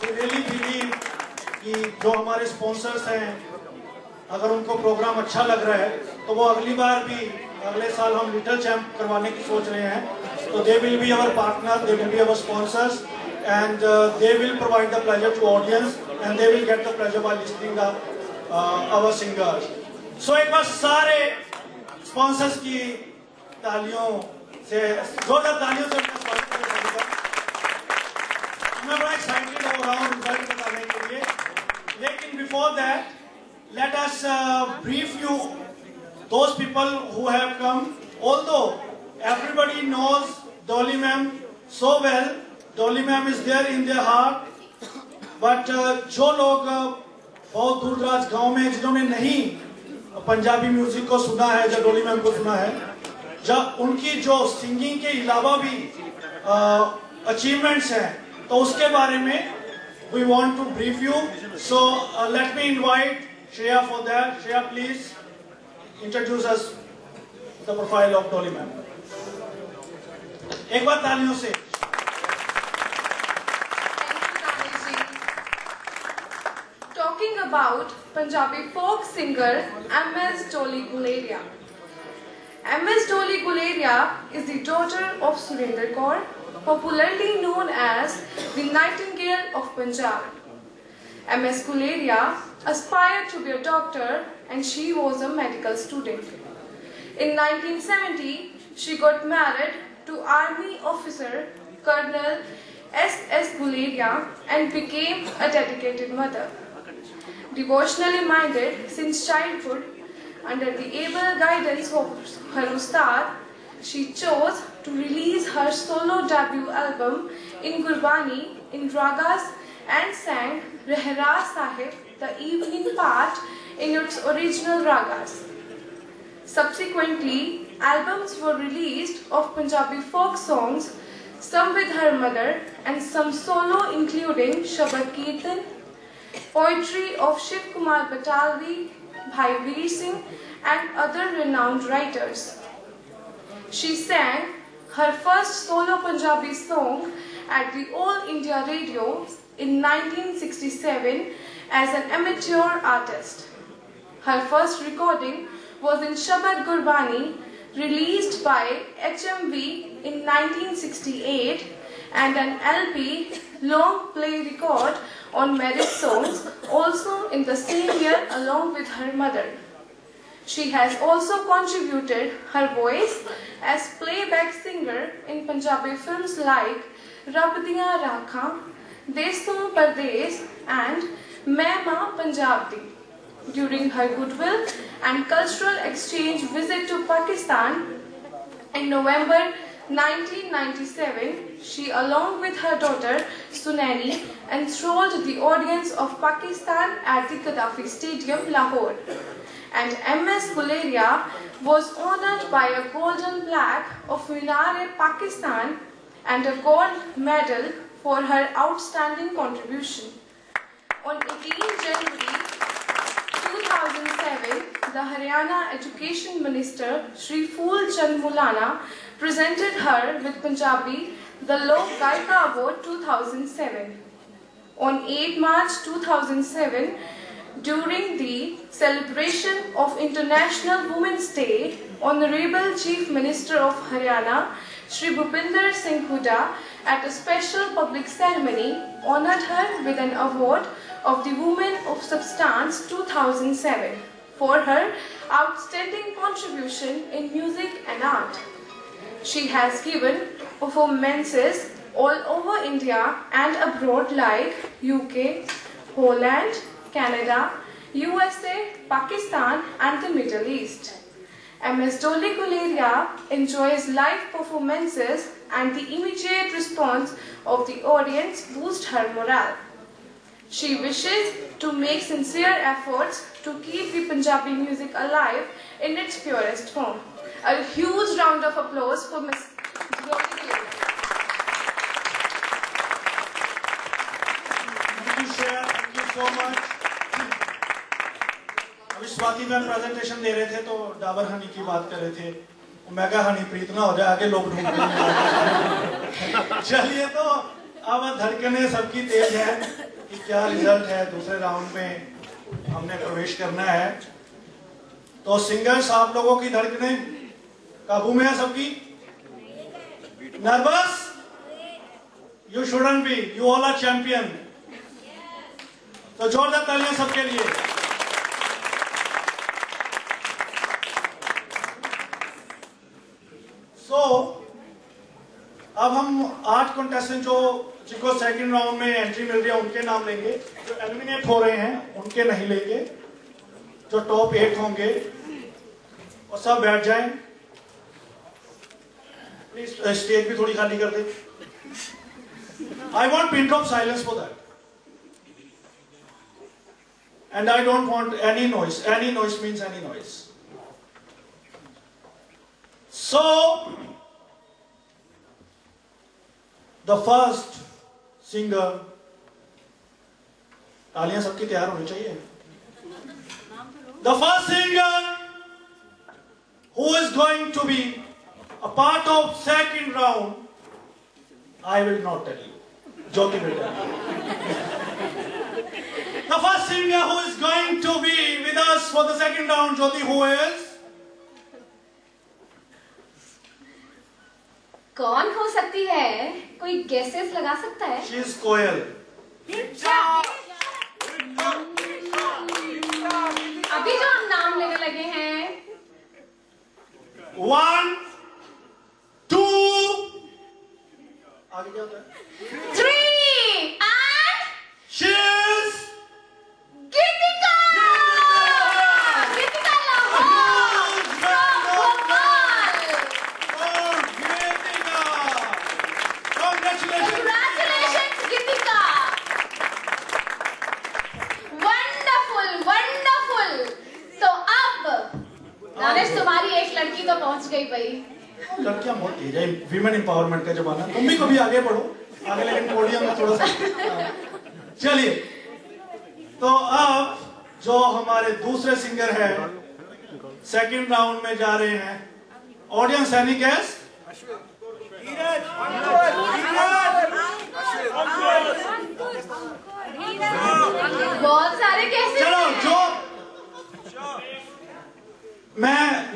we really believe कि जो हमारे स्पॉन्सर्स हैं, अगर उनको प्रोग्राम अच्छा लग रहा है तो वो अगली बार भी, अगले साल हम लिटिल चैम्प करवाने की सोच रहे हैं, तो they will be our partner, they will be our sponsors, and they will provide the pleasure to audience, and they will get the pleasure by listening to our singers. So एक बार सारे sponsors की तालियों से, जोरदार तालियों से उनका स्वागत करें। मैं बड़ा एक्साइटेड हो रहा हूँ रिजल्ट बताने के लिए, लेकिन before that let us brief you those people who have come. Although everybody knows Dolly ma'am so well, Dolly ma'am is there in their heart, but जो लोग बहुत दूर दराज गांव में जिन्होंने नहीं पंजाबी म्यूजिक को सुना है, जब डोली मैम को सुना है, जब उनकी जो सिंगिंग के अलावा भी अचीवमेंट्स हैं, तो उसके बारे में we want to brief you. So let me invite Shreya for that. Shreya, please introduce us the profile of Dolly ma'am. एक बार तालियों से। Talking about Punjabi folk singer MS Dolly Guleria. MS Dolly Guleria is the daughter of Surinder Kaur, popularly known as the Nightingale of Punjab. MS Guleria aspired to be a doctor and she was a medical student. In 1970, she got married to Army officer Colonel S.S. Guleria and became a dedicated mother. Devotionally minded since childhood, under the able guidance of her Ustad, she chose to release her solo debut album in Gurbani in Ragas and sang Rehra Sahib, the evening part, in its original Ragas. Subsequently, albums were released of Punjabi folk songs, some with her mother and some solo including Shabad Kirtan, poetry of Shiv Kumar Batalvi, Bhai Veer Singh and other renowned writers. She sang her first solo Punjabi song at the All India Radio in 1967 as an amateur artist. Her first recording was in Shabad Gurbani, released by HMV in 1968, and an LP long play record on Merit Songs also in the same year along with her mother. She has also contributed her voice as playback singer in Punjabi films like Rab Diyan Rakhan, Deson Pardes and Main Maan Punjab Di. During her goodwill and cultural exchange visit to Pakistan in November 1997, she along with her daughter Sunaini enthralled the audience of Pakistan at the Gaddafi Stadium, Lahore. And MS Guleria was honored by a golden plaque of Minar-e-Pakistan and a gold medal for her outstanding contribution. On 18 January 2007, the Haryana Education Minister Shri Phool Chand Mulana presented her with Punjabi the Lok Gayika Award 2007. On 8 March 2007, during the celebration of International Women's Day, Honorable Chief Minister of Haryana Shri Bhupinder Singh Hooda at a special public ceremony honored her with an award of the Women of Substance 2007 for her outstanding contribution in music and art. She has given performances all over India and abroad like UK, Holland, Canada, USA, Pakistan and the Middle East. MS Dolly Guleria enjoys live performances and the immediate response of the audience boosts her morale. She wishes to make sincere efforts to keep the Punjabi music alive in its purest form. A huge round of applause for Ms. Dolly Guleria. Thank you, Shreya. Thank you so much. अभी Swati ma'am presentation दे रहे थे तो डाबर हनी की बात कर रहे थे, mega Honey प्रीत ना हो जाए, आगे लोग ढूंढ रहे हैं। चलिए, तो अब धड़कने सबकी तेज है कि क्या रिजल्ट है, दूसरे राउंड में हमने प्रवेश करना है। तो सिंगर्स, आप लोगों की धड़कने काबू में है सबकी? Nervous? You shouldn't be, you all are champion. तो जोरदार तालियां सबके लिए। अब हम 8 कंटेस्टेंट जिनको सेकंड राउंड में एंट्री मिल रही है उनके नाम लेंगे। जो एलिमिनेट हो रहे हैं उनके नहीं लेंगे। जो टॉप 8 होंगे और सब बैठ जाएं। प्लीज स्टेज भी थोड़ी खाली कर दे। I want pin drop silence for that and I don't want any noise. Any noise means any noise. So the first singer, तालियां सबकी तैयार होनी चाहिए। The first singer who is going to be a part of second round, I will not tell you. Jyoti will tell you. The first singer who is going to be with us for the second round, Jyoti, who is? कौन हो सकती है? कोई guesses लगा सकता है? She is कोयल। अभी जो हम नाम लेने लगे हैं, 1 2 आगे क्या होता है? 3 and She is Geetika. Geetika Lahore from Bhopal. Congratulations Geetika. Wonderful, wonderful। तो अब दानिश, तुम्हारी एक लड़की तो पहुंच गई भाई। लड़कियां बहुत तेज है। विमेन एम्पावरमेंट का जमाना। तुम भी कभी आगे बढ़ो, आगे, लेकिन पोडियम में थोड़ा सा। चलिए, तो अब जो हमारे दूसरे सिंगर है सेकंड राउंड में जा रहे हैं, ऑडियंस एनी गेस? बहुत सारे कैसे? चलो,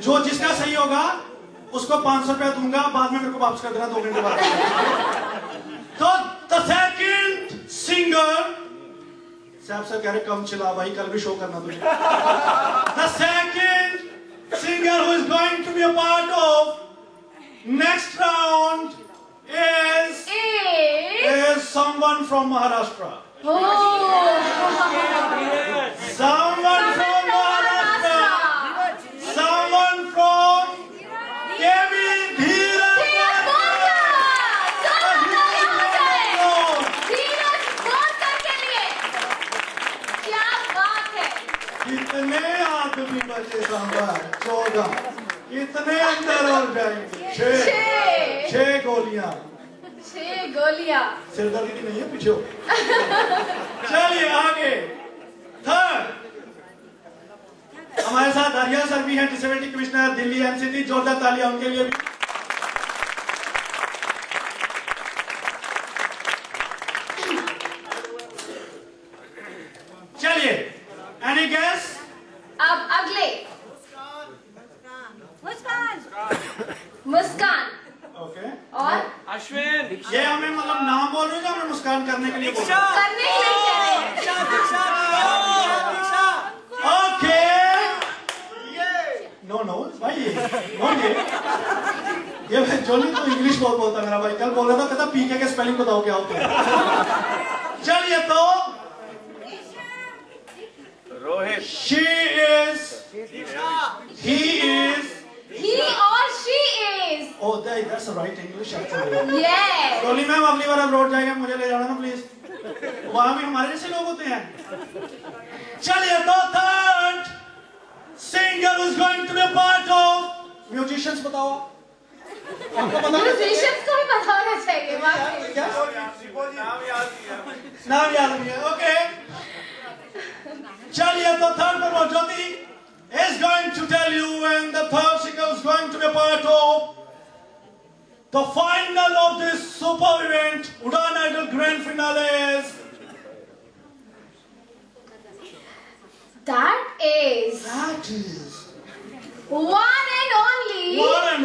जो जिसका सही होगा उसको 500 रुपया दूंगा, बाद में मेरे को वापस कर देना 2 घंटे बाद। तो द सेकंड सिंगर, साहब कह रहे कम चिल्ला भाई, कल भी शो करना तुझे। The second singer who is going to be a part of next round is someone from Maharashtra. Someone from Maharashtra. Someone from Devi Dheeraj. क्या बात है? कितने आदमी बचे? 14। कितने अंदर और जाएंगे? 6 गोलियां। 6 गोलियां। सिरदर्द की नहीं है, पीछे हो। चलिए आगे। थर्ड हमारे साथ आर्या सर भी हैं, डिसेबिलिटी कमिश्नर दिल्ली एनसीटी। जोरदार तालियां उनके लिए भी। चलिए, एनी गेस? अब अगले मुस्कान। ओके। और अश्विन। ये हमें मतलब नाम बोल रहे हो, हमें मुस्कान करने के लिए बोल रहे हो? करने के लिए कह रहे हैं। ओके। नो भाई, ये जोली तो इंग्लिश बहुत बोलता मेरा भाई। कल बोल रहा था, कहता पीके के स्पेलिंग बताओ क्या होते हैं। चलिए, तो Rohit. she is, he is, He or she is. oh that's the right English actually. Yes. Jolie ma'am, अगली बार आप रोड जाएंगे मुझे ले जाना ना प्लीज। वहां भी हमारे जैसे लोग होते हैं। चलिए, तो third singer who is going to be a part of musicians, बताओ आपको पता है? Musicians को भी पता होना चाहिए। वाकई। क्या नाम याद नहीं है? ओके। चलिए, तो थर्ड पर ज्योति is going to tell you, and the third singer is going to be a part of the final of this super event, Udan Idol Grand That is one and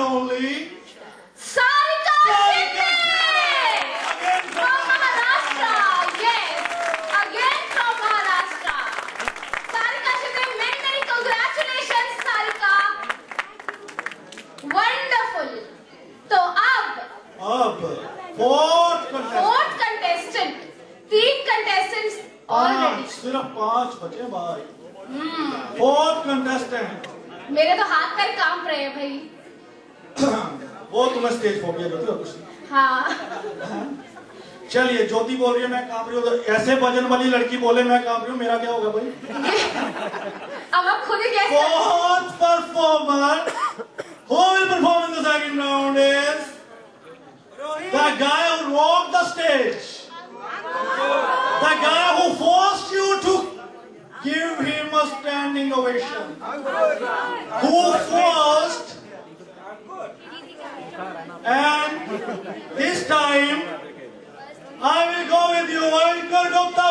only Sarika Shinde Again from Maharashtra. Yes, again from Maharashtra. Sarika Shinde, many many congratulations, Sarika. Wonderful. तो अब fourth contestant, 3 contestants already. सिर्फ 5 बचे भाई। Fourth contestant। मेरे तो हाथ पैर कांप रहे हैं भाई। वो तुम्हें स्टेज फोबिया होती है कुछ नहीं। हाँ। चलिए, ज्योति बोल रही है मैं कांप रही हूँ, तो ऐसे वजन वाली लड़की बोले मैं कांप रही हूँ, मेरा क्या होगा भाई? अब आप खुद ही कैसे? Fourth performer who will perform in the second round is the guy who rocked the stage, the guy who forced you to give him a standing ovation, who forced, and this time I will go with you, Ankar Gupta.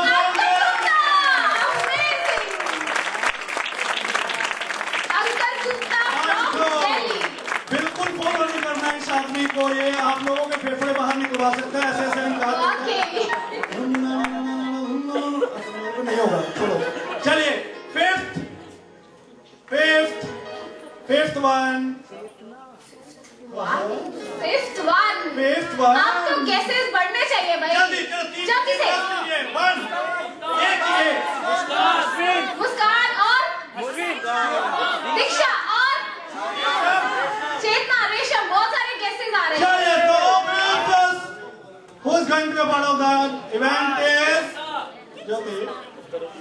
बिल्कुल follow नहीं करना इस आदमी को, ये आप लोगों के फेफड़े बाहर निकलवा सकता है, ऐसे ऐसे निकाल नहीं होगा। चलो चलिए, फिफ्थ वन। आप तो कैसेस बढ़ने चाहिए भाई। जल्दी से। मुस्कान और दीक्षा और चेतना, रेशम, बहुत सारे केसेस आ रहे हैं। चलिए, तो who is going to be part of the event is ज्योति,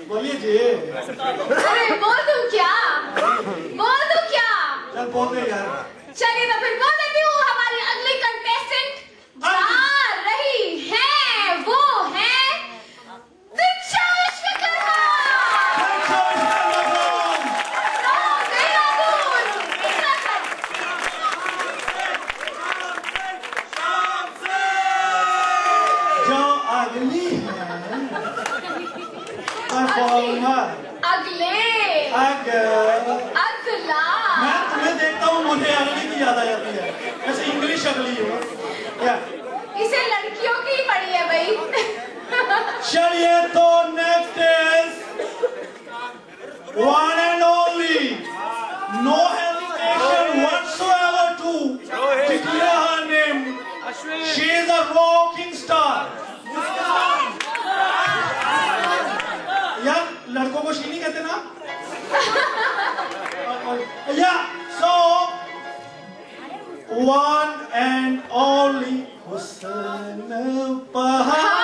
बोलिए जी। अरे बोल दूं क्या? चल बोल दे यार। चलिए तो फिर बोल देती हूँ, हमारी अगली कंटेस्टेंट जा रही है, वो है दीक्षा विश्वकर्मा। जो अगली है परफॉर्मर, अगला। मैं तुम्हें देखता हूँ मुझे अगली की याद आ जाती है, ऐसे इंग्लिश अगली हो क्या? इसे लड़कियों की पड़ी है भाई। चलिए, तो next is one and only, no hesitation whatsoever to declare her name. She is a rocking star. यार, लड़कों को शी नहीं कहते ना? Yeah, so one and only Hussain Pahara.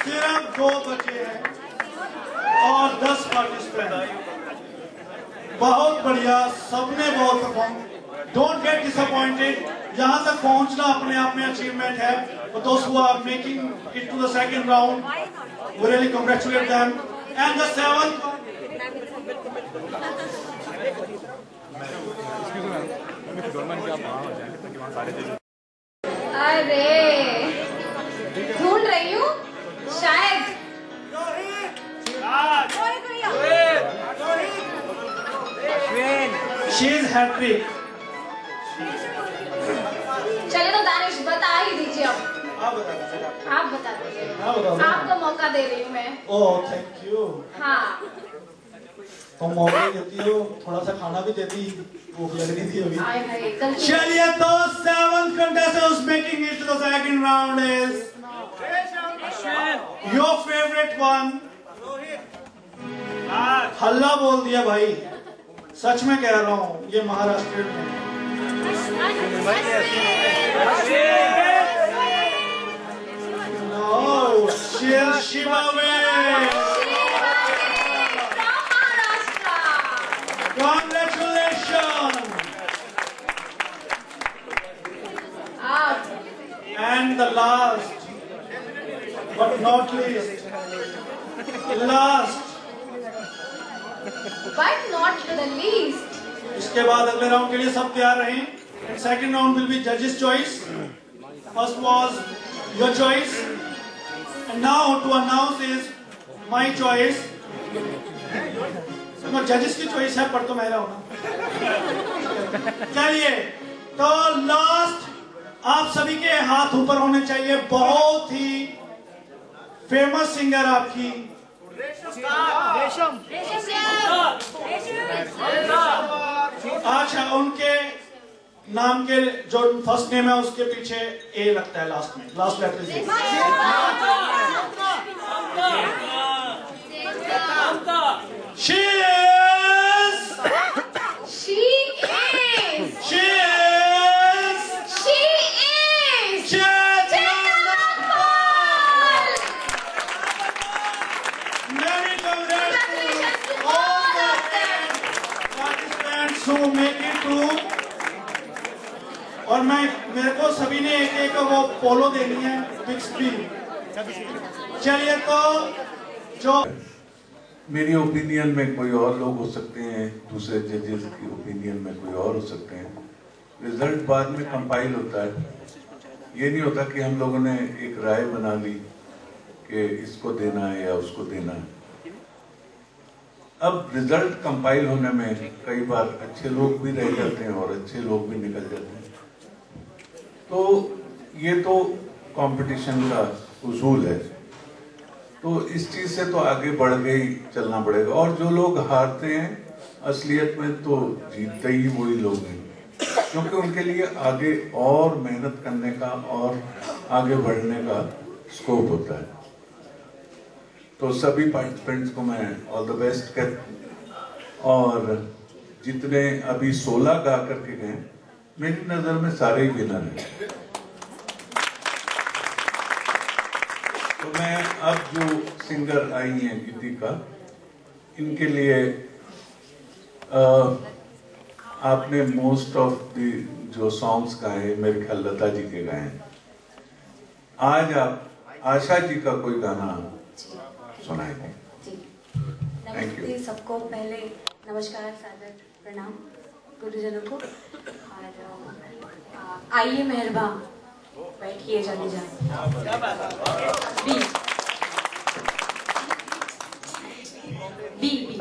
सिर्फ 2 बचे हैं और 10 पार्टिसिपेंट। बहुत बढ़िया, सबने बहुत परफॉर्म। डोंट गेट डिसअपॉइंटेड, यहाँ तक पहुंचना अपने आप में अचीवमेंट है। For those who are making it to the second round, we really congratulate them. And the 7th, अरे ढूंढ रही हूँ शायद। she is happy. चलिए तो दानिश बता ही दीजिए अब। आप बता दीजिए। आप बता दीजिए। हाँ, बताओ। आपको मौका दे रही हूँ मैं। ओह, थैंक यू। हाँ। तुम मौका देती हो, थोड़ा सा खाना भी देती, भूख लग रही थी अभी। आए हाय, गलती। चलिए, तो 7th contestant who's making it to the second round is your favorite one. हल्ला बोल दिया भाई, सच में कह रहा हूँ, ये महाराष्ट्र में। No, Shiva Way. Congratulations. And the last, but not least, But not the least. इसके बाद अगले राउंड के लिए सब तैयार रहें। And second round will be judges' choice. First was your choice. And now to announce is my choice. तो जजेस की चॉइस है, पर तो मेरा होना। चलिए, तो लास्ट आप सभी के हाथ ऊपर होने चाहिए। बहुत ही फेमस सिंगर आपकी अच्छा, उनके नाम के जो फर्स्ट नेम है उसके पीछे ए लगता है लास्ट में, last letter is A. She is. She is. She is. She is. Chetna Paul. Many congratulations to all the participants who make it through. और मेरे को सभी ने एक एक वो पोलो देनी है, बिग स्क्रीन। चलिए, तो जो मेरी ओपिनियन में कोई और लोग हो सकते हैं, दूसरे जजेस की ओपिनियन में कोई और हो सकते हैं। रिजल्ट बाद में कंपाइल होता है। ये नहीं होता कि हम लोगों ने एक राय बना ली कि इसको देना है या उसको देना है। अब रिजल्ट कंपाइल होने में कई बार अच्छे लोग भी रह जाते हैं और अच्छे लोग भी निकल जाते हैं। तो ये तो कंपटीशन का उसूल है, तो इस चीज से तो आगे बढ़ के ही चलना पड़ेगा। और जो लोग हारते हैं असलियत में तो जीतते ही वही लोग हैं, क्योंकि उनके लिए आगे और मेहनत करने का और आगे बढ़ने का स्कोप होता है। तो सभी पार्टिसिपेंट्स को मैं ऑल द बेस्ट कहता हूं। और जितने अभी 16 गा करके गए, मेरी नजर में सारे ही विनर हैं। तो मैं अब जो सिंगर आई हैं गीतिका, इनके लिए आपने मोस्ट ऑफ द जो सॉन्ग्स गाए मेरे ख्याल लता जी के गाए हैं। आज आप आशा जी का कोई गाना सुनाएंगे। Thank you. सबको पहले नमस्कार, सादर प्रणाम गुरुजनों को। और आइए मेहरबान बैठिए, जाने जाए बी बी बी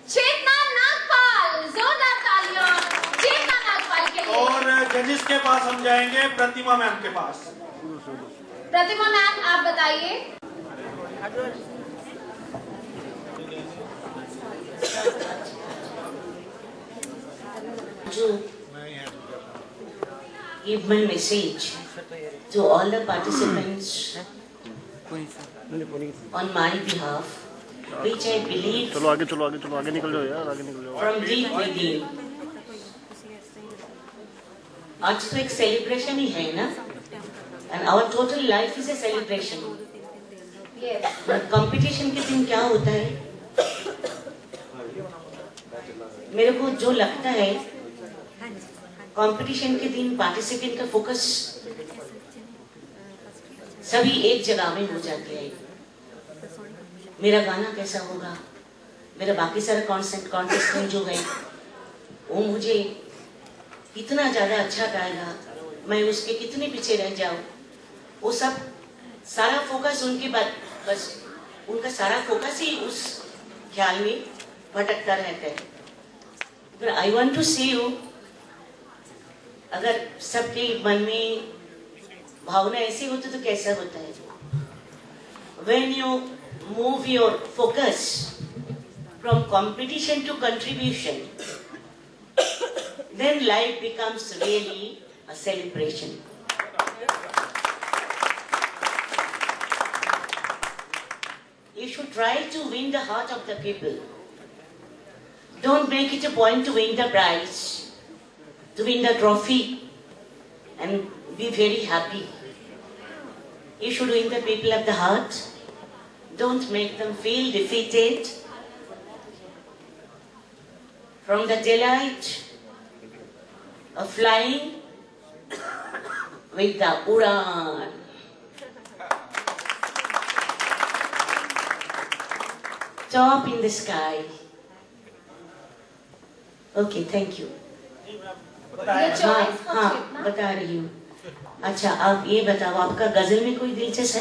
चेतना नागपाल, जोरदार तालियां चेतना नागपाल के लिए। और जजेस के पास हम जाएंगे प्रतिमा मैम के पास। प्रतिमा मैम आप बताइए। To give my message to all the participants on my behalf, which I believe चलो आगे निकल जाओ यार, आगे निकल जाओ। from deep within. आज तो एक celebration ही है ना, and our total life is a celebration. Yes. But competition के दिन क्या होता है? मेरे को जो लगता है कंपटीशन के दिन पार्टिसिपेंट का फोकस सभी एक जगह में हो जाते हैं। मेरा गाना कैसा होगा, मेरा बाकी सारा कॉन्टेस्टेंट जो है वो मुझे कितना ज़्यादा अच्छा गाएगा, मैं उसके कितने पीछे रह जाऊँ, वो सब सारा फोकस उनके बाद बस उनका सारा फोकस ही उस ख्याल में भटकता रहता है। I want to see you, अगर सबके मन में भावना ऐसी होती तो कैसा होता है? When you move your focus from competition to contribution, then life becomes really a celebration. You should try to win the heart of the people. Don't make it a point to win the prize, to win the trophy, and be very happy. You should win the people of the heart. Don't make them feel defeated. From the delight of flying with the Uran. Top in the sky. Okay, thank you. हाँ, बता रही हूँ। अच्छा, आप ये बताओ, आपका गजल में कोई दिलचस्प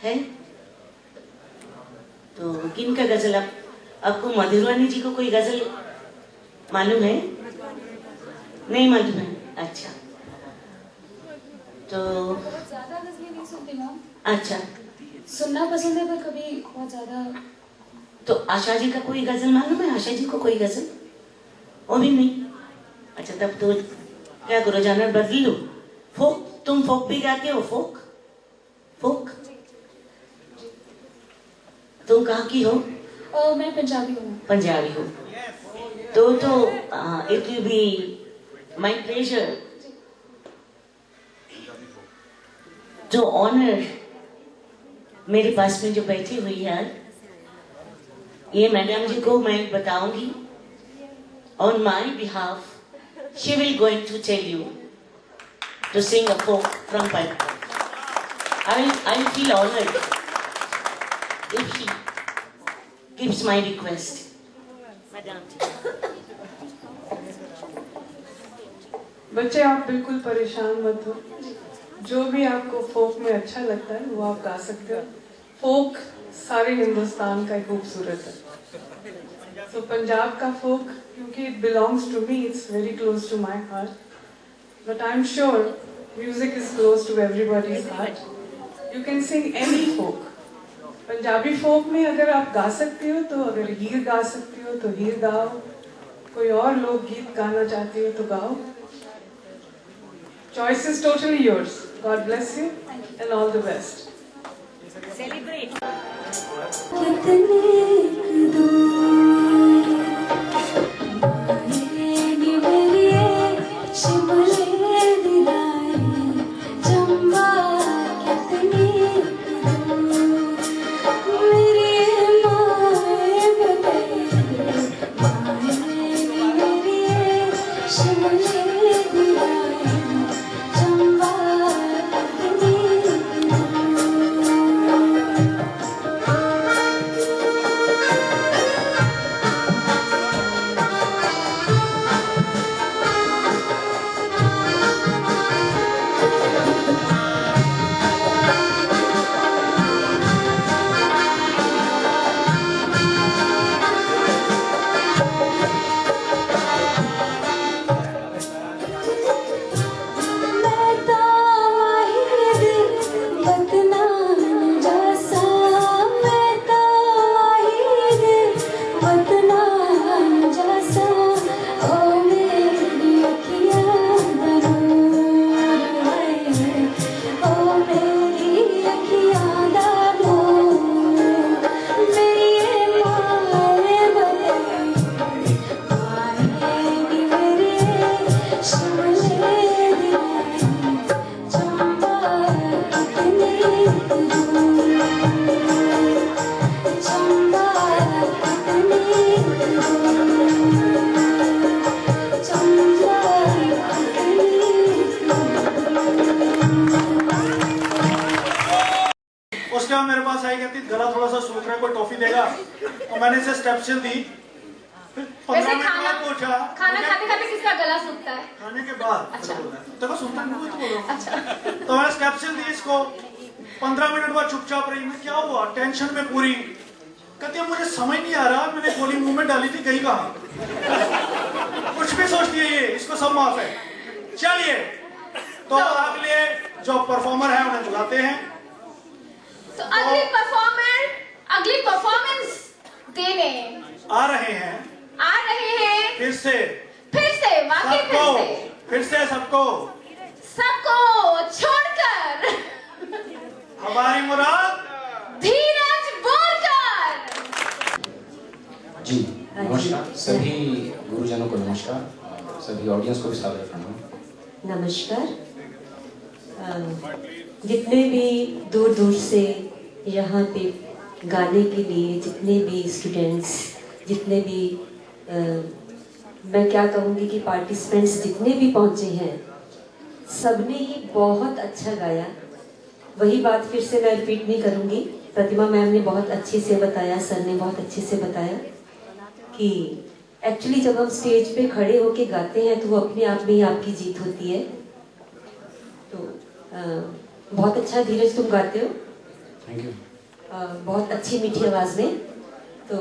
है? तो किन का गजल आपको मधुरानी जी को कोई गजल मालूम है? नहीं मालूम है? अच्छा, तो बहुत ज़्यादा गजलें नहीं सुनती मैम। अच्छा, सुनना पसंद है पर कभी बहुत ज़्यादा। तो आशा जी का कोई गजल मालूम है? आशा जी को कोई गजल? वो भी नहीं। अच्छा, तब तो क्या करो, जानवर बदल लो। फोक, तुम फोक भी गाते हो? फोक फोक तुम कहाँ की हो? मैं पंजाबी हूँ। पंजाबी हो तो it will be my pleasure to honour मेरे पास में जो बैठी हुई है, ये मैडम जी को मैं बताऊंगी। On my behalf, she will going to tell you to sing a folk from Punjab. I will feel honored if she gives my request. Madam ji. बच्चे आप बिल्कुल परेशान मत हो, जो भी आपको फोक में अच्छा लगता है वो आप गा सकते हो। फोक सारे हिंदुस्तान का खूबसूरत है। तो पंजाब का फोक, क्योंकि it belongs to me, it's very close to my heart. But I'm sure music is close to everybody's heart. You can sing any folk. Punjabi फोक में अगर आप गा सकते हो तो, अगर हीर गा सकते हो तो हीर गाओ, कोई और लोक गीत गाना चाहते हो तो गाओ। Choice is totally yours. God bless you and all the best. Celebrate. Thank you. गाने से स्टेप चिल दी, फिर 15 मिनट बाद पूछा खाना खाते खाते किसका गला सूखता है? खाने के बाद। अच्छा। देखो सुनता नहीं तो बोलो। अच्छा। तो मैंने स्टेप चिल दी इसको, 15 मिनट बाद चुपचाप रही। मैं क्या हुआ, टेंशन में पूरी। कहती है मुझे समझ नहीं आ रहा, मैंने गोली मुंह में डाली थी, गई कहाँ? कुछ भी सोचती है ये, इसको सब माफ है। चलिए तो अगले जो परफॉर्मर है उन्हें बुलाते हैं। तो अगली परफॉर्मेंस देने आ रहे हैं फिर से वाकई फिर से सबको छोड़कर हमारी मुराद धीरज बोरकर। जी नमस्कार सभी गुरुजनों को, नमस्कार सभी ऑडियंस को भी सादर प्रणाम। नमस्कार। जितने भी दूर दूर से यहाँ पे गाने के लिए जितने भी स्टूडेंट्स, जितने भी मैं क्या कहूँगी कि पार्टिसिपेंट्स जितने भी पहुँचे हैं, सबने ही बहुत अच्छा गाया। वही बात फिर से मैं रिपीट नहीं करूँगी। प्रतिमा मैम ने बहुत अच्छे से बताया, सर ने बहुत अच्छे से बताया कि एक्चुअली जब हम स्टेज पे खड़े होके गाते हैं तो वो अपने आप में ही आपकी जीत होती है। तो बहुत अच्छा धीरज तुम गाते हो, थैंक यू। बहुत अच्छी मीठी आवाज़ में। तो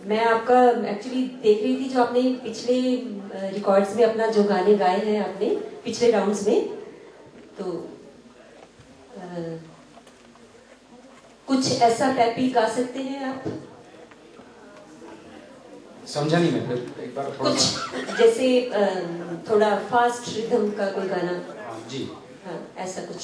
मैं आपका एक्चुअली देख रही थी जो आपने पिछले रिकॉर्ड्स में अपना जो गाने गाए हैं आपने पिछले राउंड्स में, तो कुछ ऐसा पैपी गा सकते हैं आप? समझा नहीं मैं, फिर एक बार थोड़ा कुछ जैसे थोड़ा फास्ट रिदम का कोई गाना। जी हाँ, ऐसा कुछ।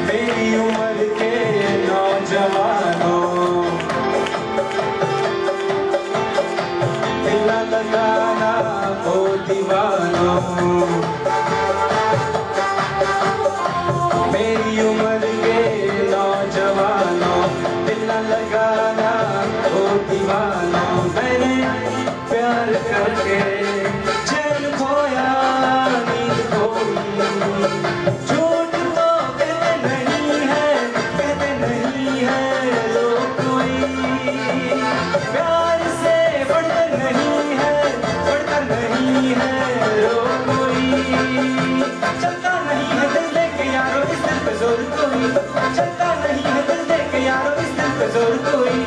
मेरी उम्र के नौजवानों, दिल न लगाना ओ दीवानों। मेरी उम्र के नौजवानों, दिल न लगाना ओ दीवानों। मैंने प्यार करके चैन खोया, नींद खोई। झूठ तो कहते नहीं है लोग कोई, प्यार से बढ़कर नहीं है लोग कोई। चलता नहीं है दिल दे के यारो इस दिल पे जोर कोई, चलता नहीं है दिल दे के यारो इस दिल पे जोर कोई।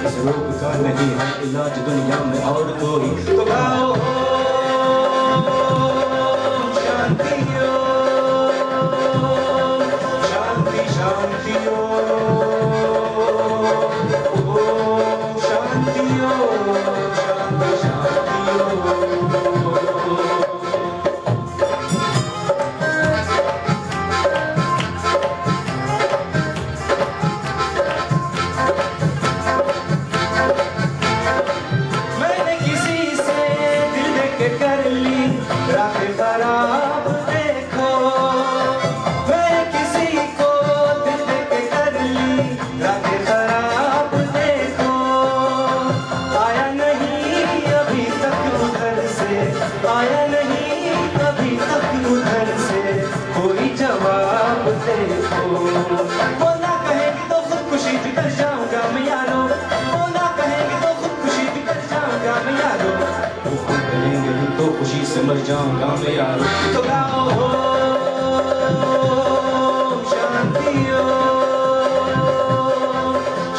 इस रोग का नहीं है इलाज दुनिया में और कोई। तो गाओ शांति हो, शांति शांति हो, शांति हो, शांति शांति हो। मैंने किसी से दिल दे के कर ली रातें खराब देखो, मैं किसी को दिल दे के कर ली रातें खराब देखो। आया नहीं अभी तक उधर से, आया नहीं अभी तक उधर से कोई जवाब देखो। बोला कहेगी तो खुदकुशी भी कर जाऊंगा मैं यारो, बोला कहेगी तो खुदकुशी भी कर जाऊंगा मैं यारो। वो खुद कहेंगे तो खुशी से मर जाऊंगा मैं यारो। तो गाओ शांति हो,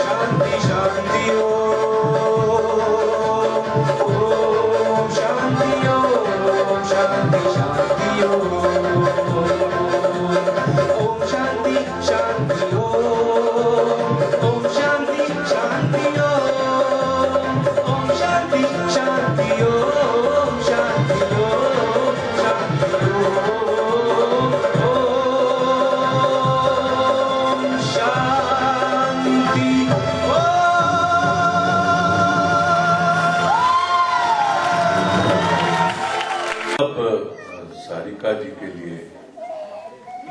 शांति शांति हो, शांति हो, शांति शांति हो, ओम शांति शांति हो, ओम शांति शांति हो, ओम शांति शांति हो, ओम शांति हो, शांति हो, ओम शांति हो। अब सारिका जी के लिए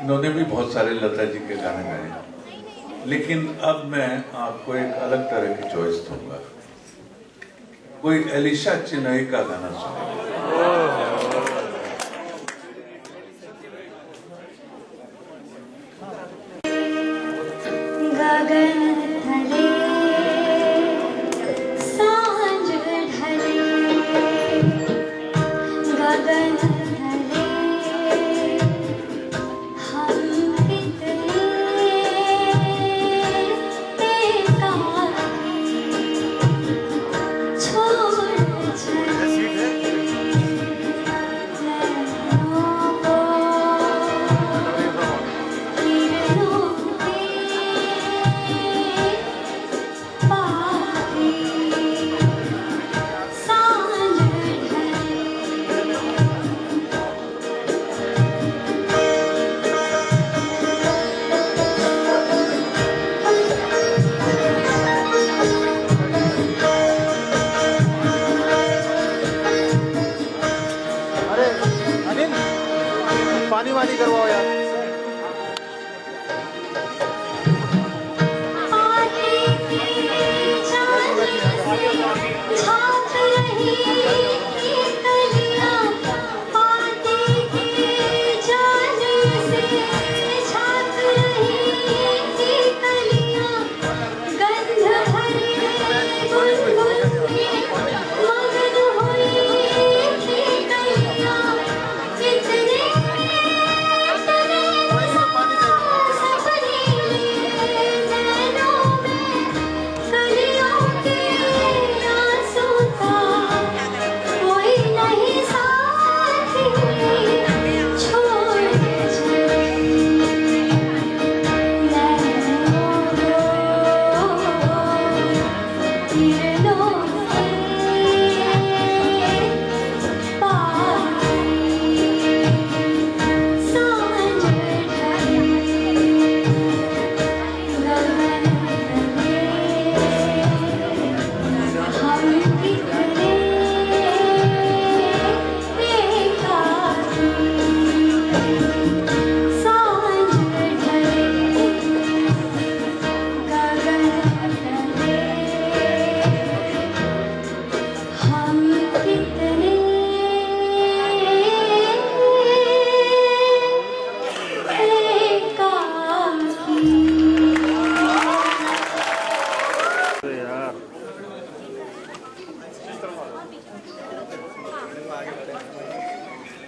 इन्होंने भी बहुत सारे लता जी के गाने गाए, लेकिन अब मैं आपको एक अलग तरह की चॉइस दूंगा। कोई एलिशा चिनॉय का गाना सुनेगा। अरे अनिल पानी वानी करवाओ यार।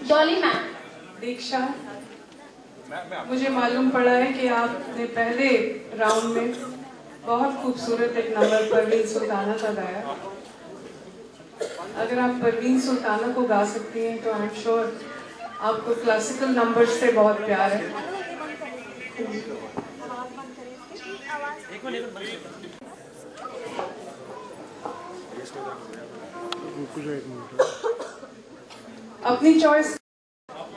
डॉली मैम। दीक्षा, मुझे मालूम पड़ा है कि आपने पहले राउंड में बहुत खूबसूरत एक नंबर परवीन सुल्ताना का गाया। अगर आप परवीन सुल्ताना को गा सकती हैं तो आई एम श्योर आपको क्लासिकल नंबर से बहुत प्यार है। अपनी चॉइस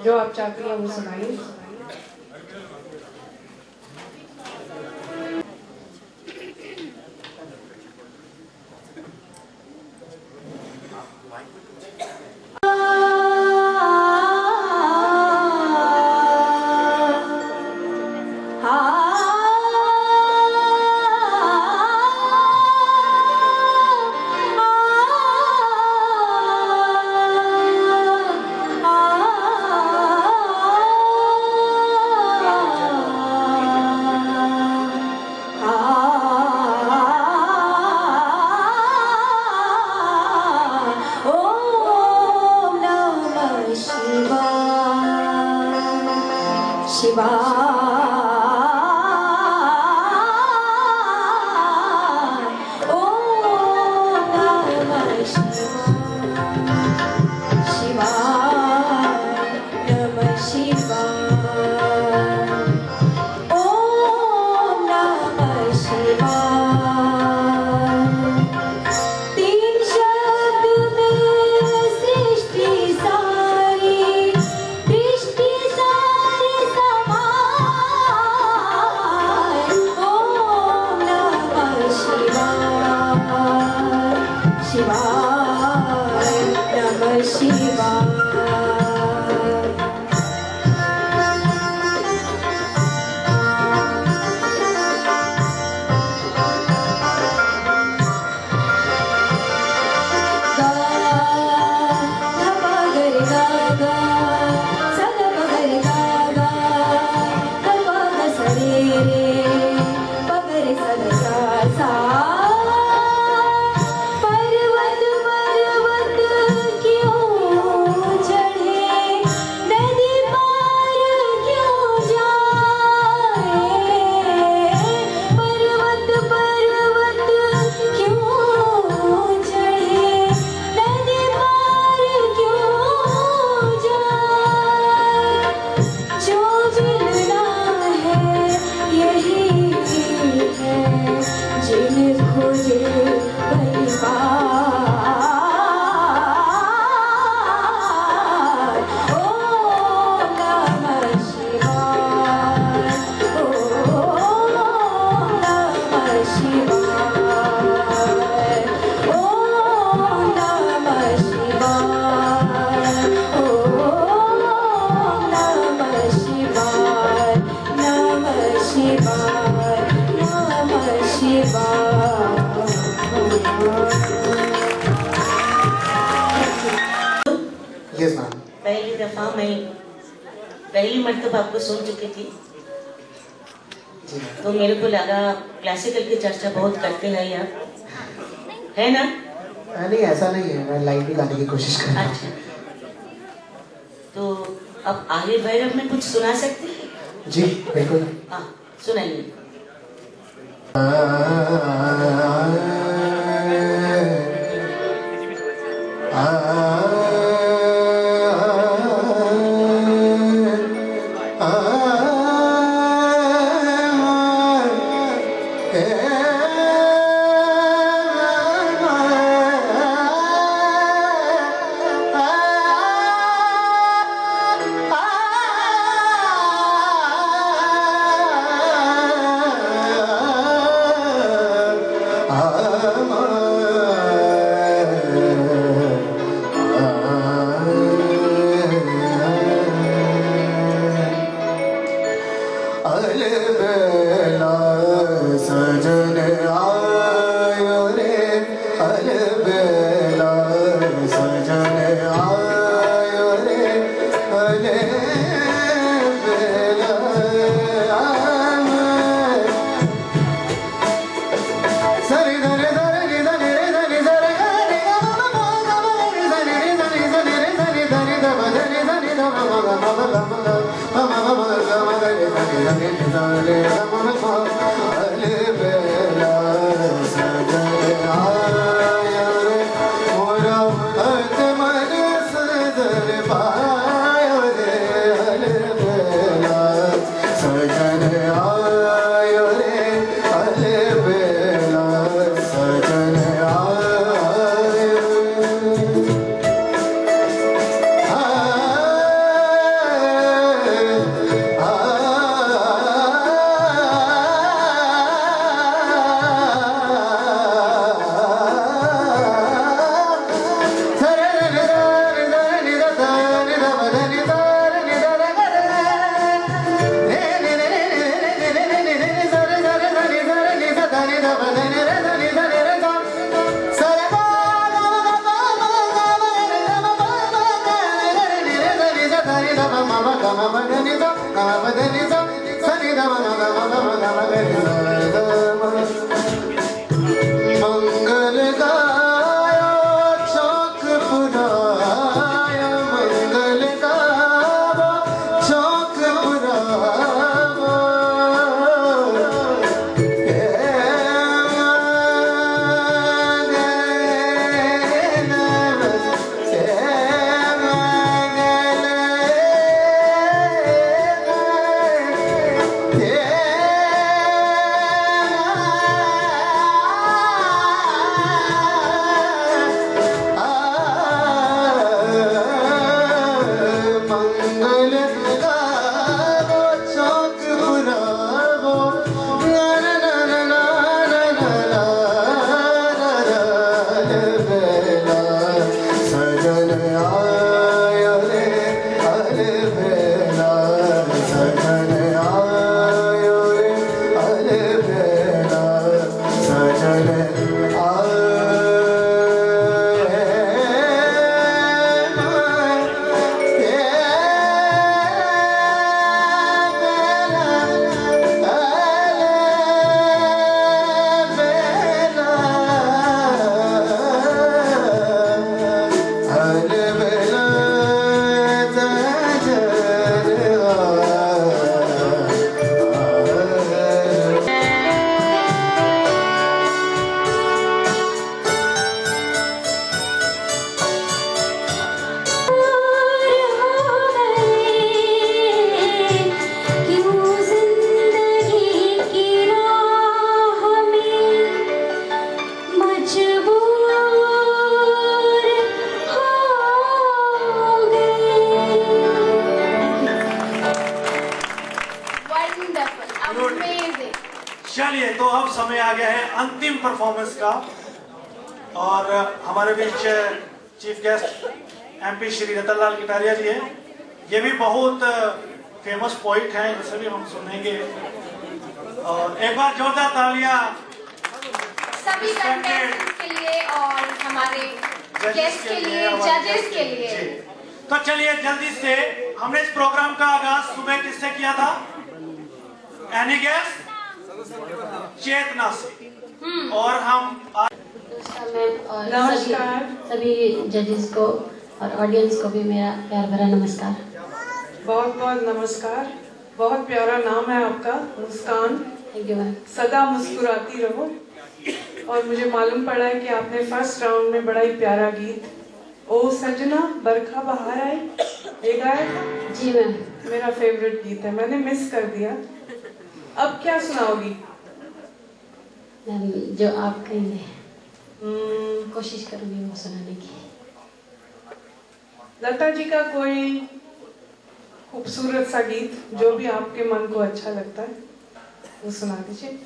जो आप चाहती हैं वो सुनाइए। सृष्टि सारी समा यस मैम। पहली दफा मैं पहली मर्तबा आपको सुन चुकी थी, तो मेरे को लगा क्लासिकल की चर्चा बहुत करते हैं यार, है ना? नहीं ऐसा नहीं है, मैं लाइव भी गाने की कोशिश कर रहा हूँ। अच्छा, तो अब आगे भैरव में कुछ सुना सकते हैं? जी बिल्कुल। हाँ सुनाइए। चलिए, तो अब समय आ गया है अंतिम परफॉर्मेंस का, और हमारे बीच chief guest MP Shri Ratanlal Kataria ji हैं। ये भी बहुत फेमस पोइट हैं, जिसे भी हम सुनेंगे। और एक बार जोरदार तालियां सभी कंटेस्टेंट्स के लिए और हमारे गेस्ट के लिए, जजेस के लिए। तो चलिए जल्दी से, हमने इस प्रोग्राम का आगाज सुबह किससे किया था? Any guess? चेतना से। और हम नमस्कार सभी जजेस को और ऑडियंस को भी मेरा प्यार भरा नमस्कार। बहुत बहुत नमस्कार। बहुत प्यारा नाम है आपका, मुस्कान। Thank you ma'am. सदा मुस्कुराती रहो। और मुझे मालूम पड़ा है कि आपने फर्स्ट राउंड में बड़ा ही प्यारा गीत ओ सजना बरखा बहार आए ये गाया था। जी मैम। मेरा फेवरेट गीत है, मैंने मिस कर दिया। अब क्या सुनाओगी? मैम जो आप कहेंगे कोशिश करूंगी वो सुनाने की। लता जी का कोई खूबसूरत सा गीत जो भी आपके मन को अच्छा लगता है वो सुना दीजिए।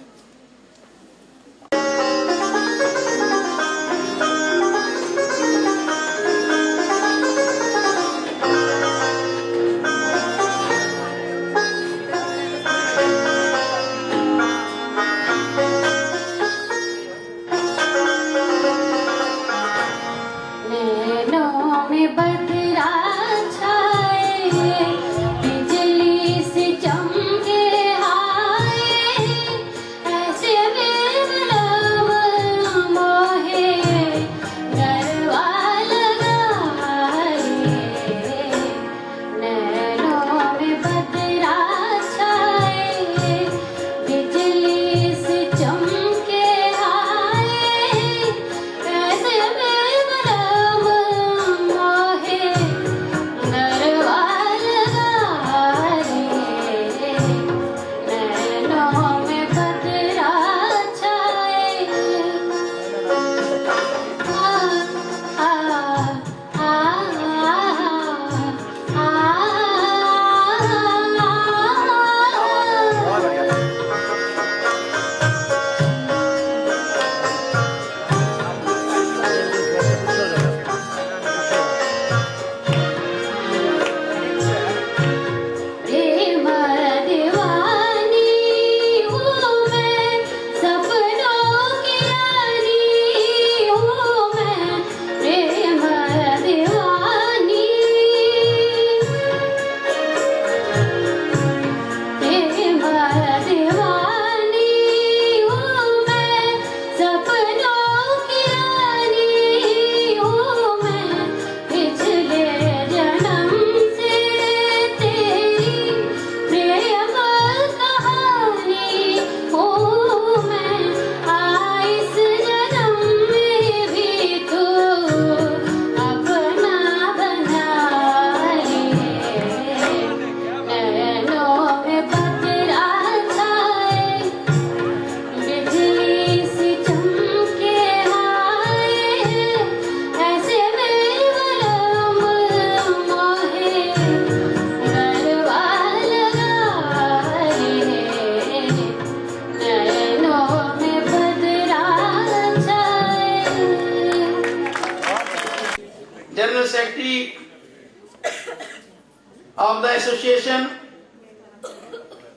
ऑफ द एसोसिएशन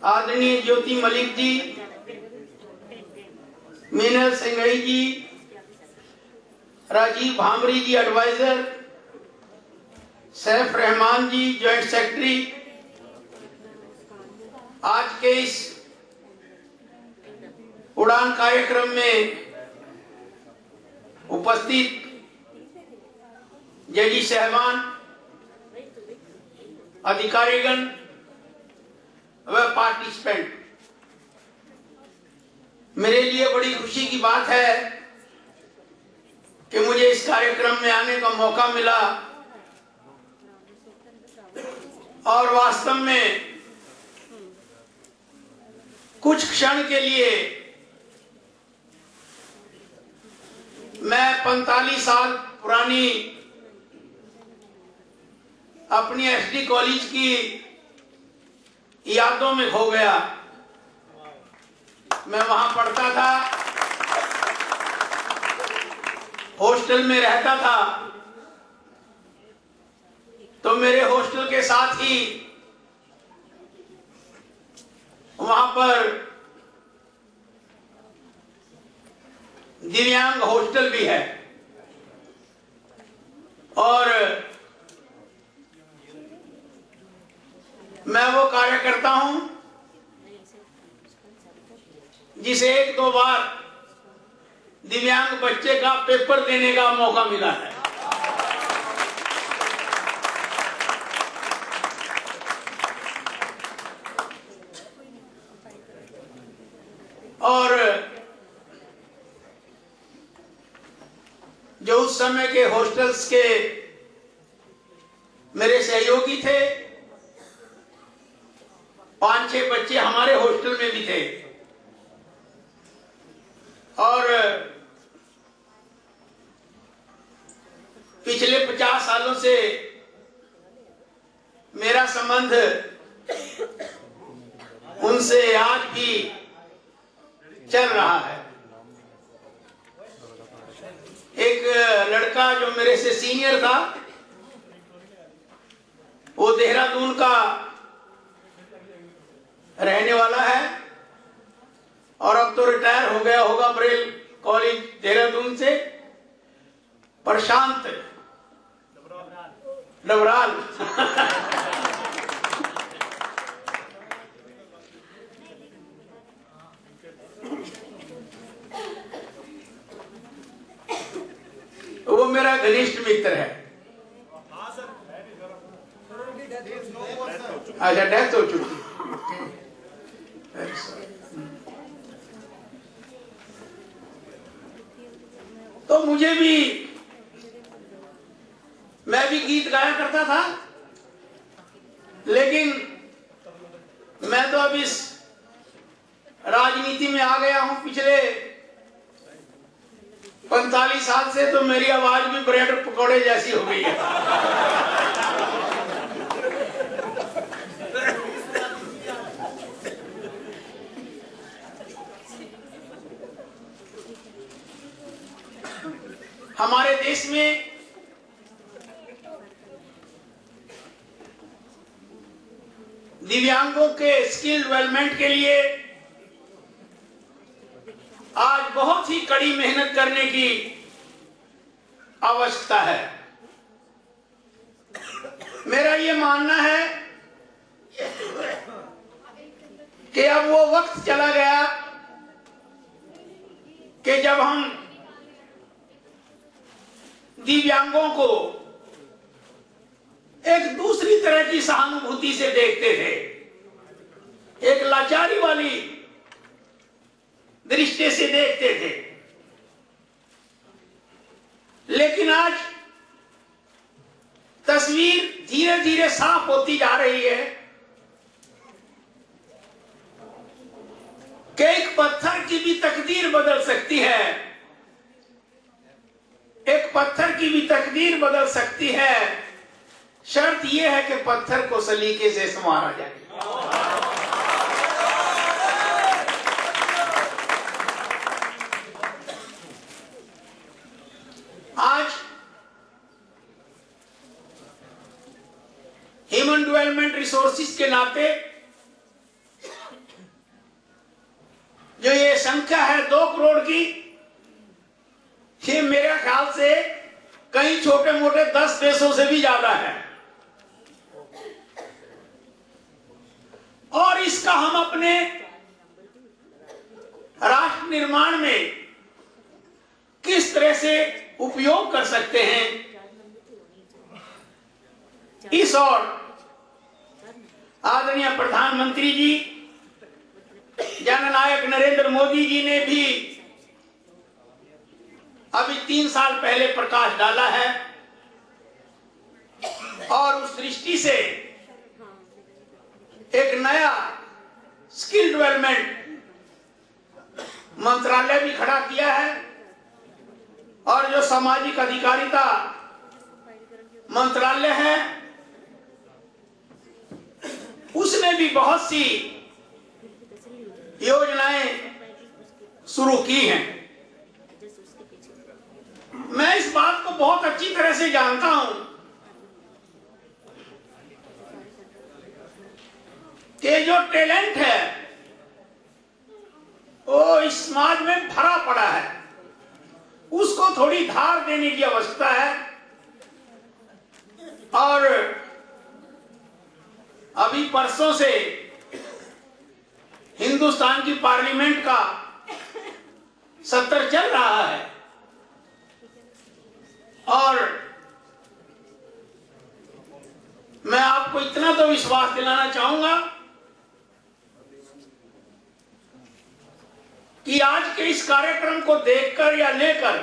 आदरणीय ज्योति मलिक जी, मीनल सिंघई जी, राजीव भामरी जी एडवाइजर, सैफ रहमान जी जॉइंट सेक्रेटरी, आज के इस उड़ान कार्यक्रम में उपस्थित जजी साहबान, अधिकारीगण व पार्टिसिपेंट, मेरे लिए बड़ी खुशी की बात है कि मुझे इस कार्यक्रम में आने का मौका मिला और वास्तव में कुछ क्षण के लिए मैं 45 साल पुरानी अपनी एसडी कॉलेज की यादों में खो गया। मैं वहां पढ़ता था, हॉस्टल में रहता था, तो मेरे हॉस्टल के साथ ही वहां पर दिव्यांग हॉस्टल भी है और मैं वो कार्य करता हूं जिसे 1-2 बार दिव्यांग बच्चे का पेपर देने का मौका मिला है। और जो उस समय के हॉस्टल्स के मेरे सहयोगी थे, 5-6 बच्चे हमारे हॉस्टल में भी थे। और पिछले 50 सालों से मेरा संबंध उनसे आज भी चल रहा है। एक लड़का जो मेरे से सीनियर था, वो देहरादून का रहने वाला है और अब तो रिटायर हो गया होगा बरेल कॉलेज देहरादून से। प्रशांत डबराल वो मेरा घनिष्ठ मित्र है। अच्छा, डेथ हो चुकी। तो मुझे भी, मैं भी गीत गाया करता था, लेकिन मैं तो अब इस राजनीति में आ गया हूं पिछले 45 साल से, तो मेरी आवाज भी ब्रेड पकौड़े जैसी हो गई है। हमारे देश में दिव्यांगों के स्किल डेवलपमेंट के लिए आज बहुत ही कड़ी मेहनत करने की आवश्यकता है। मेरा ये मानना है कि अब वो वक्त चला गया कि जब हम दिव्यांगों को एक दूसरी तरह की सहानुभूति से देखते थे, एक लाचारी वाली दृष्टि से देखते थे। लेकिन आज तस्वीर धीरे धीरे साफ होती जा रही है कि एक पत्थर की भी तकदीर बदल सकती है, एक पत्थर की भी तकदीर बदल सकती है। शर्त यह है कि पत्थर को सलीके से संवारा जाए। आज ह्यूमन डेवलपमेंट रिसोर्सेज के नाते जो ये संख्या है 2 करोड़ की, ये मेरे ख्याल से कई छोटे मोटे 10 देशों से भी ज्यादा है। और इसका हम अपने राष्ट्र निर्माण में किस तरह से उपयोग कर सकते हैं, इस और आदरणीय प्रधानमंत्री जी, जननायक नरेंद्र मोदी जी ने भी अभी 3 साल पहले प्रकाश डाला है। और उस दृष्टि से एक नया स्किल डेवलपमेंट मंत्रालय भी खड़ा किया है और जो सामाजिक अधिकारिता मंत्रालय है उसने भी बहुत सी योजनाएं शुरू की हैं। मैं इस बात को बहुत अच्छी तरह से जानता हूं कि जो टैलेंट है वो इस समाज में भरा पड़ा है, उसको थोड़ी धार देने की आवश्यकता है। और अभी परसों से हिंदुस्तान की पार्लियामेंट का सत्र चल रहा है और मैं आपको इतना तो विश्वास दिलाना चाहूंगा कि आज के इस कार्यक्रम को देखकर या लेकर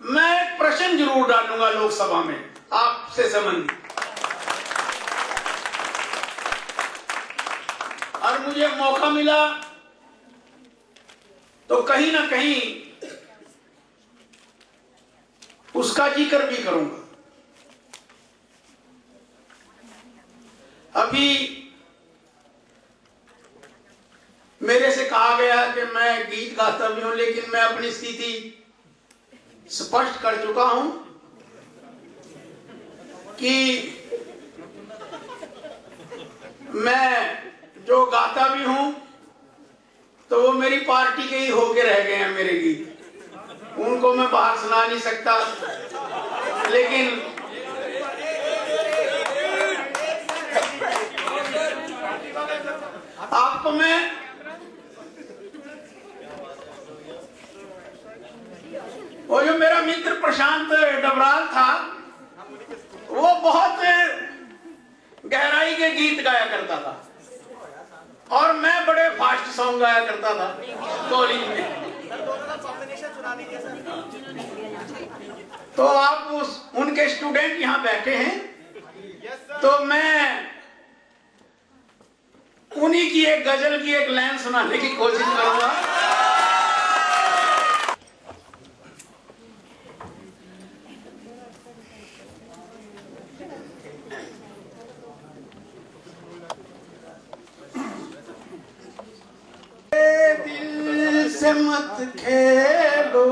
मैं एक प्रश्न जरूर डालूंगा लोकसभा में आपसे संबंधित, और मुझे मौका मिला तो कहीं ना कहीं उसका जिक्र भी करूंगा। अभी मेरे से कहा गया कि मैं गीत गाता भी हूं, लेकिन मैं अपनी स्थिति स्पष्ट कर चुका हूं कि मैं जो गाता भी हूं तो वो मेरी पार्टी के ही होके रह गए हैं मेरे गीत, उनको मैं बाहर सुना नहीं सकता। लेकिन आपको मैं वो जो मेरा मित्र प्रशांत डबराल था वो बहुत गहराई के गीत गाया करता था और मैं बड़े फास्ट सॉन्ग गाया करता था कॉलेज में। तो आप उनके स्टूडेंट यहाँ बैठे हैं तो मैं उन्हीं की एक गजल की एक लाइन सुनाने की कोशिश करूंगा। दिल से मत खेलो,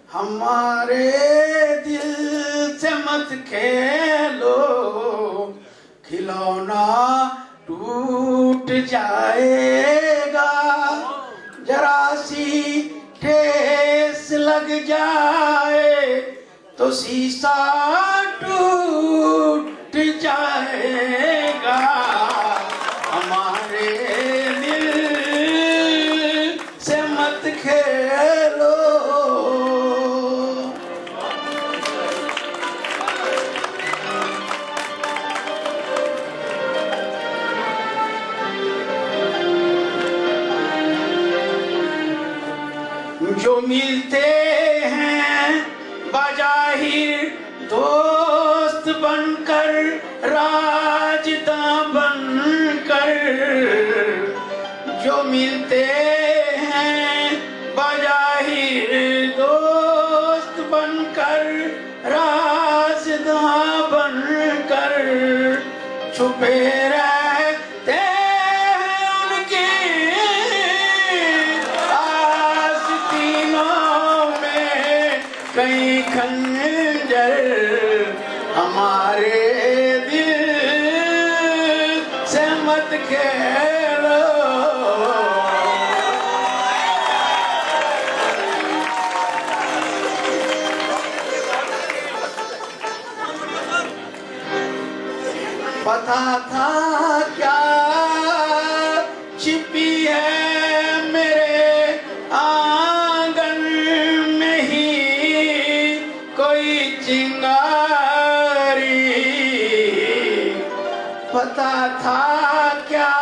हमारे दिल से मत खेलो, खिलौना टूट जाएगा, जरा सी ठेस लग जाए तो शीशा टूट जाएगा, हमारे दिल से मत खेलो। जो मिलते हैं बाजाहिर दोस्त बनकर, राजदा बनकर, जो मिलते हैं बाजाहिर दोस्त बनकर, राजदा बनकर, छुपे रहते हैं उनकी आस्तीनों में कई खंजर, हमारे दिल से मत खेलो। पता था क्या छिपी है मेरे आंगन में ही कोई चिंगारी, पता था क्या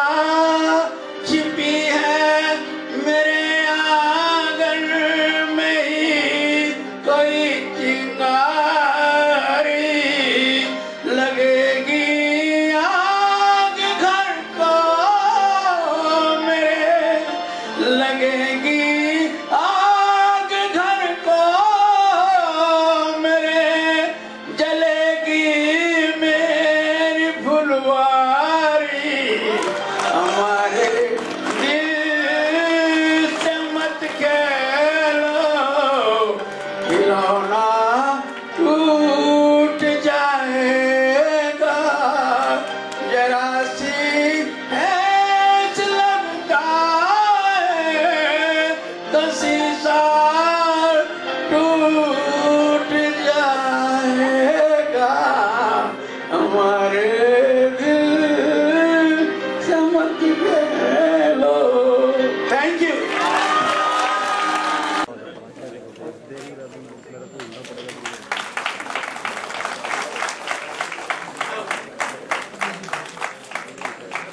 छिपी है मेरे आंगन में ही कोई चिंगारी, लगेगी आग घर को मेरे, लगेगी आग घर को मेरे, जलेगी मेरी फुलवारी,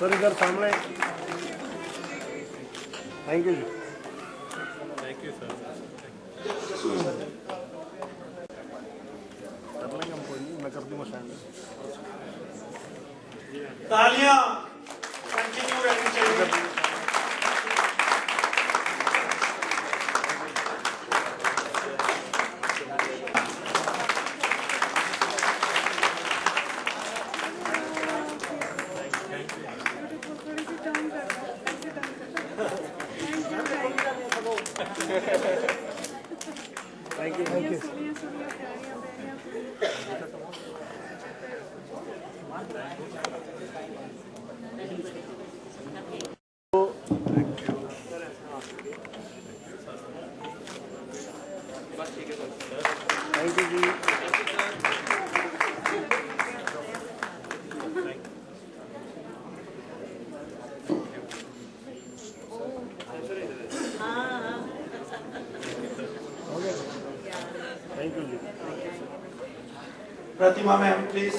सर इधर सामने। Thank you ji. Thank you sir. कर लेंगे हम, कोई नहीं, मैं कर दूंगा शायद। तालियां कंटिन्यू रहनी चाहिए। Thank you thank you. Thank you ji. Thank you ji. Pratima ma'am please.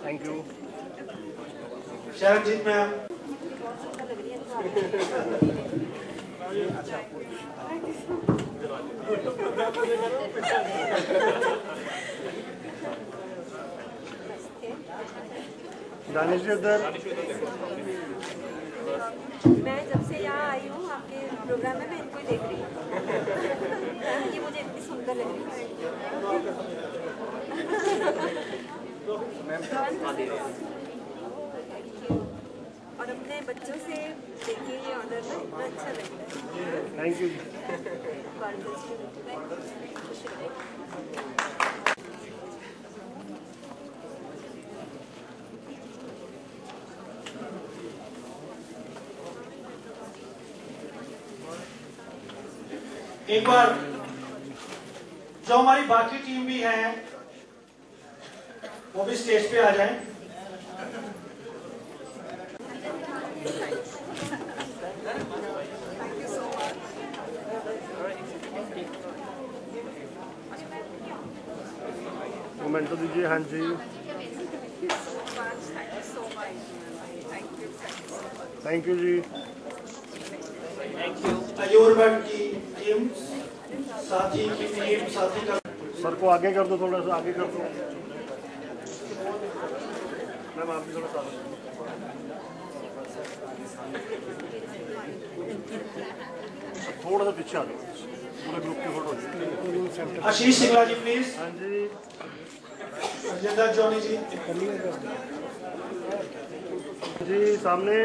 Thank you. Sharanjeet ma'am. Danish ji उधर। मैं जब से यहाँ आई हूँ आपके प्रोग्राम में, मैं इनको ही देख रही हूँ। ये मुझे इतनी सुंदर लग रही है। और अपने बच्चों से देखिए ये ऑनर में इतना अच्छा लगता है। Thank you. एक बार जो हमारी बाकी टीम भी है वो भी स्टेज पे आ जाएं। मोमेंटो दीजिए। हाँ जी। थैंक यू जी। अयूरबेट की टीम, साथी की टीम, साथी का सर को आगे कर दो, थोड़ा सा आगे कर दो। मैम आप भी थोड़ा सा थोड़ा सा पीछे आ जाओ, पूरे ग्रुप की फोटो। आशीष सिंगला जी प्लीज। हाँ जी। रजिंदर जॉनी जी जी सामने।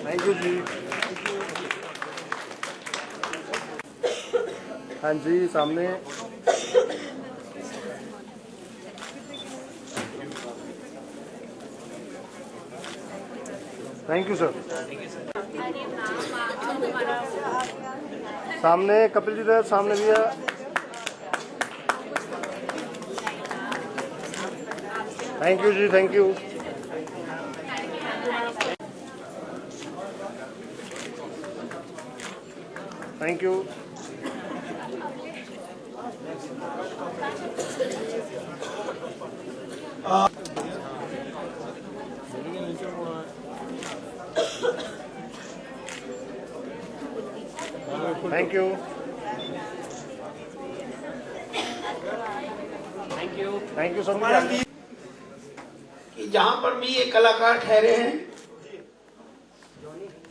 थैंक यू जी। हाँ जी सामने। Thank you sir. सामने कपिल जी इधर सामने भी है। Thank you ji. Thank you. Thank you. Thank you. Thank you sir. कि जहां पर भी ये कलाकार ठहरे हैं,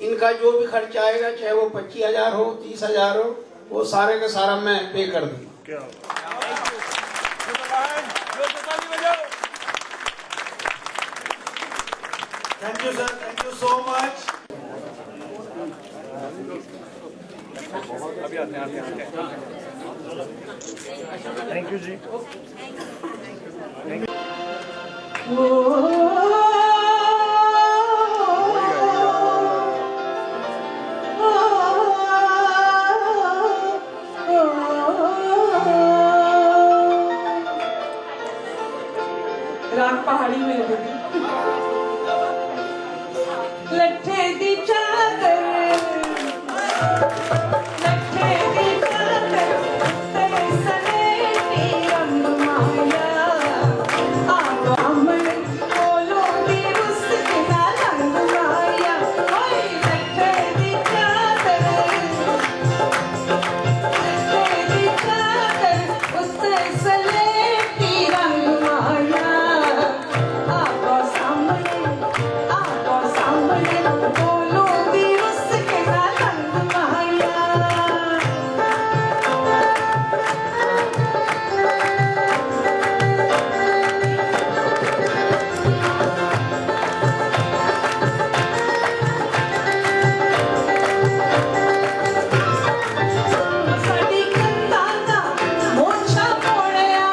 इनका जो भी खर्चा आएगा, चाहे वो 25,000 हो, 30,000 हो, वो सारे का सारा मैं पे कर दूंगा। Thank you sir. Thank you so much. अभी आते हैं। थैंक यू जी। राग पहाड़ी में लट्ठे दी चादर लट्ठे दी चादर तेरे सलेटी रंग माया आप हमने बोलो दी उसके ना रंग माया ओए लट्ठे दी चादर उससे सलेटी रंग माया आपको सामने बोलो भी उसके ना रंग माया साडी कंधां दा मोचा मोड़िया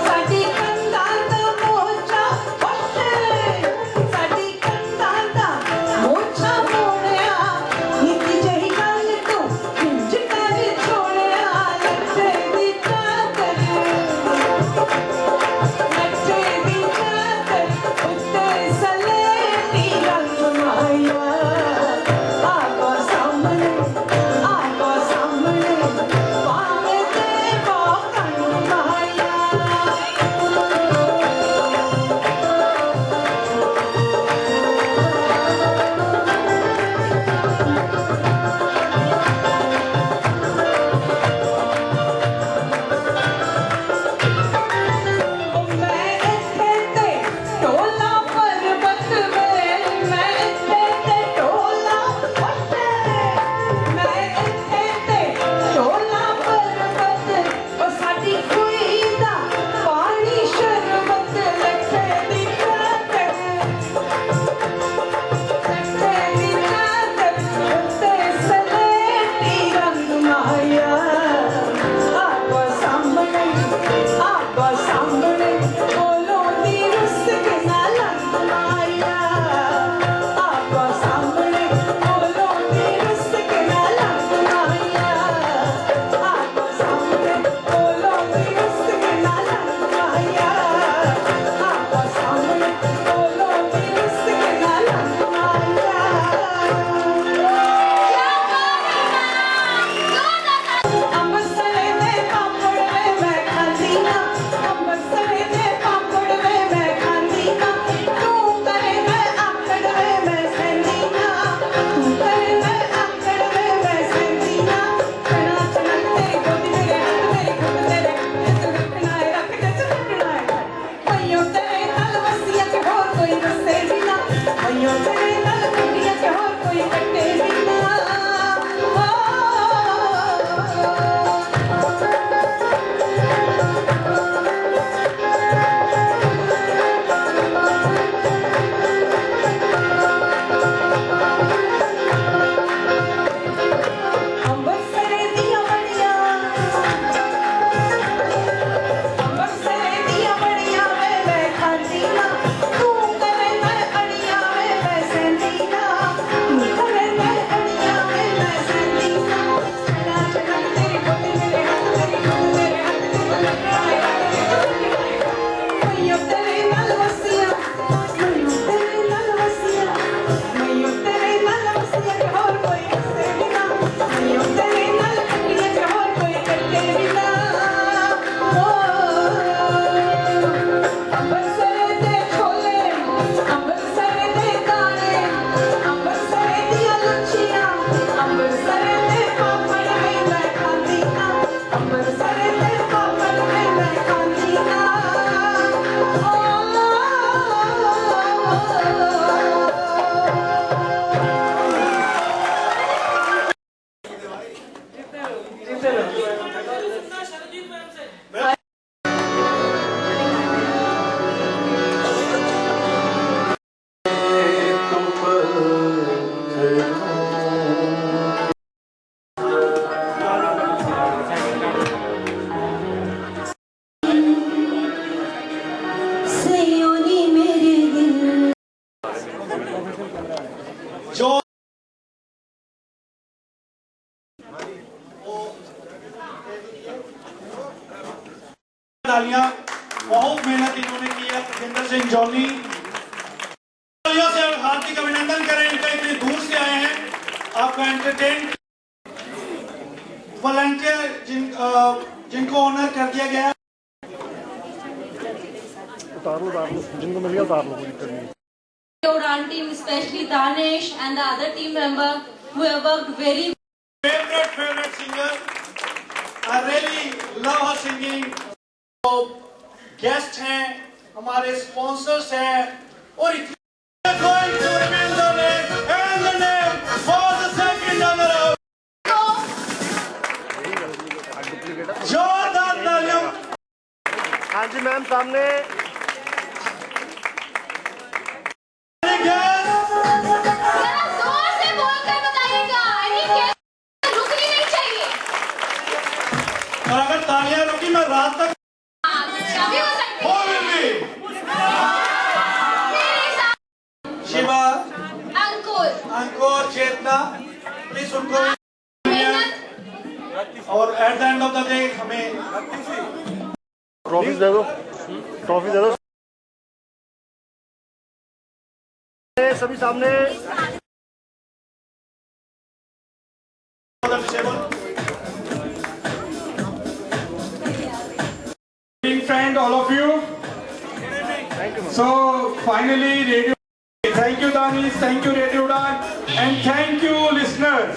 साडी कंधां दा मोचा साडी कंधां दा मोचा मोड़िया निकी जही गल तू इंज कर छोड़िया लट्ठे दी चादर उत्ते सलेटी रंग माया आपको सामने पावे ते बाकन माया मैं इत्थे ते टोला पर्वत वे मैं इत्थे ते टोला मैं इत्थे ते टोला पर्वत ओ साडी कोई दा पानी शरबत लट्ठे दी चादर उत्ते सलेटी रंग माया आपको सामने बोलो दी उसके ना रंग माया आपको सामने बोलो दी उसके ना रंग माया आपको सामने बोलो दी उसके ना रंग माया आपको सामने बोलो दी उसके ना रंग माया अंबरसरे दे पापड़ वे मैं खांदी ना अंबरसरे दे पापड़ वे मैं खांदी ना तू करे मैं आकड़ वे मैं सहंदी ना तू करे मैं आकड़ वे मैं सहंदी ना चना चना तेरी गोदी मेरे हाथ तेरे गुट तेरे रखना है रख के रखना है भैया तेरे नाल वसिया के होर कोई दसे भी ना भैया तेरे नाल कुड़िया के होर कोई कटे भी ना अंबरसरे दिया बड़िया वे मैं खांदी ना तू करे मैं अड़िया वे मैं सहंदी ना तू करे मैं अड़िया वे मैं सहंदी ना चना चना तेरी गोदी मेरे हाथ तेरी गोदी मेरे हाथ भैया तेरे नाल वसिया के होर कोई हंसे भी ना भैया तेरे नाल कुड़िया के होर कोई कटे भी ना अंबरसरे दे छोले अंबरसरे दे दाने अंबरसरे दिया लुचियां अंबरसरे दे पापड़ वे मैं खांदी ना अंबरसरे दे पापड़ वे मैं खांदी ना सयोनी मेरे दिल जो तालियां, बहुत मेहनत इन्होंने की है। प्रजिंदर सिंह जॉनी से हार्दिक अभिनंदन करें। आपका एंटरटेन वॉलंटियर जिनको ऑनर कर दिया गया। उतार लो जिनको मिल गया उतार लो, कोई दिक्कत नहीं। Udan team, especially Danesh and the other team member who have worked very. Favorite singer. I really love her singing. तो गेस्ट हैं, हमारे स्पॉन्सर्स हैं और going to remain the name and the name for the second runner-up. जोरदार तालियों। हाँ जी ma'am, सामने जोर से बोलकर बताइएगा, रुकनी नहीं चाहिए। और अगर तालियां रुकी मैं रात तक भी हो सकती है। शिवा, अंकुर, चेतना, प्लीज उनको और at the end of the day हमें ट्रॉफी दे दो, ट्रॉफी दे दो सभी सामने। Friend, all of you. Thank you. So finally, Radio. Thank you, Danish. Thank you, Radio Udan, and thank you, listeners.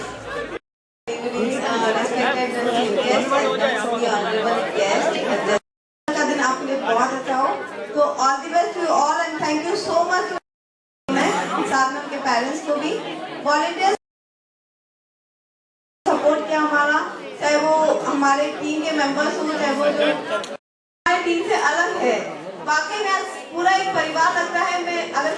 का दिन आपके लिए बहुत अच्छा हो, तो all the best to all and thank you so much. साथ में उनके पेरेंट्स को भी, वॉलंटियर्स सपोर्ट किया हमारा, चाहे वो हमारे टीम के मेंबर्स हो, चाहे वो जो हमारी टीम से अलग है। वाकई में पूरा एक परिवार लगता है। मैं अगर